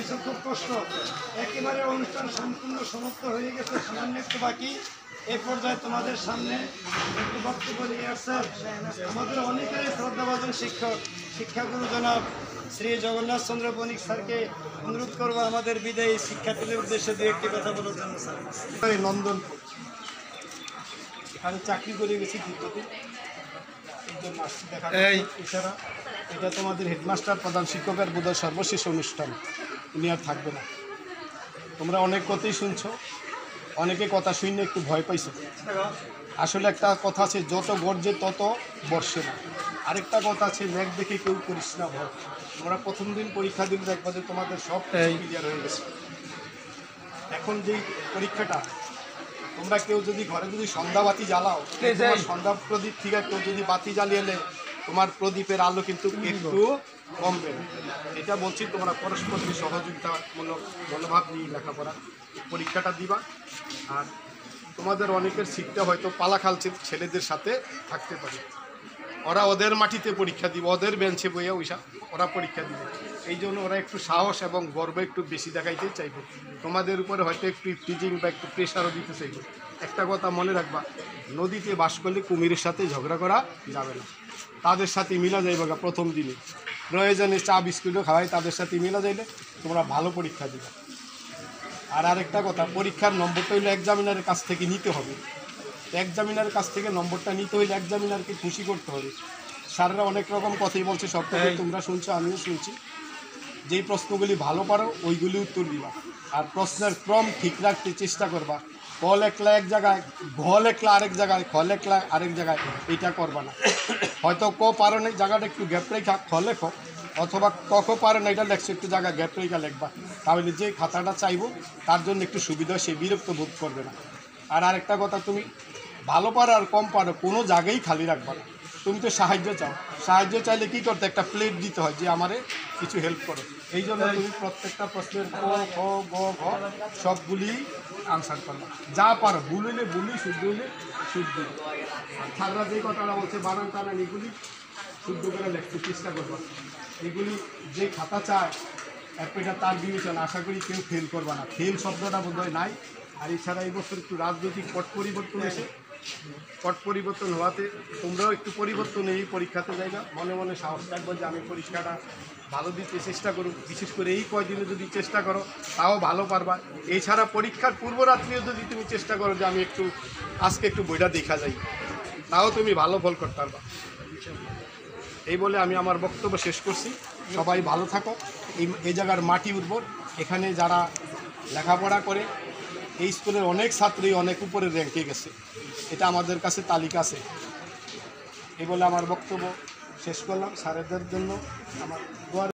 কিছু খুব কষ্ট। একেবারে অনুষ্ঠান সম্পূর্ণ সমাপ্ত হয়ে গেছে, সামান্য একটু বাকি। এই পর্যায়ে তোমাদের সামনে একটু বক্তব্য নিয়ে আসছেন আমাদের অনেকেরই শ্রদ্ধাভাজন শিক্ষাগুরু জনাব শ্রী জগন্নাথ চন্দ্র বণিক স্যারকে অনুরোধ করবো আমাদের বিদায়ী শিক্ষার্থীদের উদ্দেশ্যে দু একটি কথা বলার জন্য। স্যার, নন্দনপুর এখানে চাকরি করে গেছি দীর্ঘদিন, এই জন্য আসছি দেখা। এছাড়া এটা তোমাদের হেডমাস্টার প্রধান শিক্ষকের বোধহয় সর্বশেষ অনুষ্ঠান, উনি আর থাকবে না। তোমরা অনেক কথাই শুনছো, অনেকে কথা শুনে একটু ভয় পাইছো। আসলে একটা কথা আছে, যত গর্জে তত বর্ষে না। আরেকটা কথা আছে, মেঘ দেখে কেউ করিস না ভয়। তোমরা প্রথম দিন পরীক্ষা দিলে দেখবা যে তোমাদের সব ক্লিয়ার হয়ে গেছে। এখন যেই পরীক্ষাটা, তোমরা কেউ যদি ঘরে যদি সন্ধ্যা বাতি জ্বালাও, সন্ধ্যা প্রদীপ থেকে কেউ যদি বাতি জ্বালিয়ে এলে তোমার প্রদীপের আলো কিন্তু একটু কমবে। এটা বলছি, তোমরা পরস্পরকে সহযোগিতামূলক মনোভাব নিয়ে লেখাপড়া পরীক্ষাটা দিবা। আর তোমাদের অনেকের সিটটা হয়তো পালাখাল ছেলেদের সাথে থাকতে পারে, ওরা ওদের মাটিতে পরীক্ষা দিবে, ওদের বেঞ্চে বইয়া ওইসব ওরা পরীক্ষা দিবে। এই জন্য ওরা একটু সাহস এবং গর্ব একটু বেশি দেখাইতে চাইবে। তোমাদের উপরে হয়তো একটু টিচিং বা একটু প্রেশারও দিতে চাইবে। একটা কথা মনে রাখবা, নদীতে বাস করলে কুমিরের সাথে ঝগড়া করা যাবে না, তাদের সাথে মিলা যাইবে। প্রথম দিনে প্রয়োজনে চা বিস্কুটও খাওয়াই, তাদের সাথে মিলা যাইলে তোমরা ভালো পরীক্ষা দিবে। আর আরেকটা কথা, পরীক্ষার নম্বরটা হইলে এক্সামিনারের কাছ থেকে নিতে হবে। এক্সামিনারের কাছ থেকে নম্বরটা নিতে হইলে এক্সামিনারকে খুশি করতে হবে। স্যাররা অনেক রকম কথাই বলছে, সব কথা তোমরা শুনছো, আমিও শুনছি। যেই প্রশ্নগুলি ভালো পারো ওইগুলি উত্তর দিবা, আর প্রশ্নের ক্রম ঠিক রাখতে চেষ্টা করবা। ক লেখলা এক জায়গায়, ঘ লেখলা আরেক জায়গায়, খ লেখলা আরেক জায়গায়, এটা করবা না। হয়তো ক পারো না, জায়গাটা একটু গ্যাপ রেখা খ লেখো, অথবা ক পারো না, এটা লেখছো, একটু জায়গা গ্যাপ রেখা লেখবা। তাহলে যে খাতাটা চাইবো তার জন্য একটু সুবিধা, সে বিরক্ত বোধ করবে না। আর আরেকটা কথা, তুমি ভালো পারো আর কম পারো, কোনো জায়গায় খালি রাখবা না। তুমি তো সাহায্য চাও, সাহায্য চাইলে কী করতে, একটা প্লেট দিতে হয় যে আমারে কিছু হেল্প করো। এই জন্য তুমি প্রত্যেকটা প্রশ্নের ক, খ, গ, ঘ সবগুলি আনসার করবা। যা পারো, ভুল হইলে ভুলি, শুদ্ধ হইলে শুদ্ধ। আর ছাড়রা যে কথাটা বলছে বানান টানান, এগুলি শুদ্ধ করে লিখতে চেষ্টা করবা। এগুলি যে খাতা চায় এটা তার বিবেচনা, আশা করি কেউ ফেল করবা না। ফেল শব্দটা বোধহয় নাই। আর এছাড়া এই বছর একটু রাজনৈতিক পট পরিবর্তন এসে, পট পরিবর্তন হওয়াতে তোমরাও একটু পরিবর্তন এই পরীক্ষাতে যাইবা। মনে মনে সাহস থাকবো যে আমি পরীক্ষাটা ভালো দিতে চেষ্টা করব। বিশেষ করে এই কয়দিনে যদি চেষ্টা করো তাও ভালো পারবা। এছাড়া পরীক্ষার পূর্বরাত্রিও যদি তুমি চেষ্টা করো যে আমি একটু আজকে একটু বইটা দেখা যাই, তাও তুমি ভালো ফল করতে পারবা। এই বলে আমি আমার বক্তব্য শেষ করছি। সবাই ভালো থাকো। এই জায়গার মাটি উর্বর, এখানে যারা লেখাপড়া করে এই স্কুলের অনেক ছাত্রী অনেক উপরে র্যাঙ্কে গেছে, এটা আমাদের কাছে তালিকা আছে। এই বলে আমার বক্তব্য শেষ করলাম। স্যারেদের জন্য আমার দোয়া।